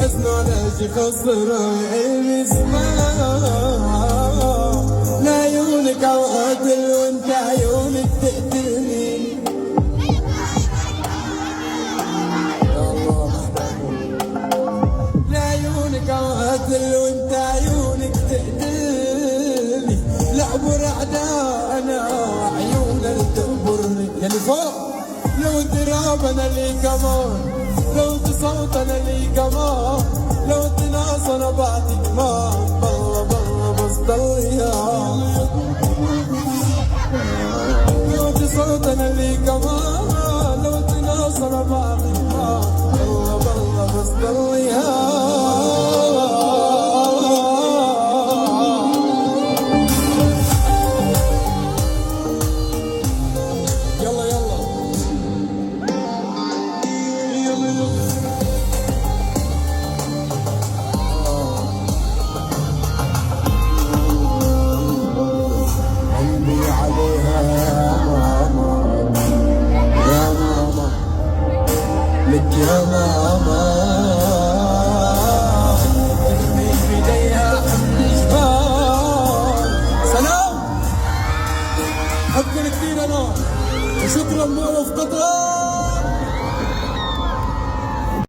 حزن على شي خسر عيني لعيونك عوقتل وانت عيونك تقتلني. لعيونك عوقتل وانت عيونك تقتلني. لعبر اعدائنا عيونك تقبرني. يلي فوق لو تراب انا لي كمان، لو تصوت انا لي كمان، لو تناس انا بعدك ما بالله بالله بس ضليها. لو تصوت انا لي كمان، لو تناس انا بعدك ما بالله بالله بس ضليها.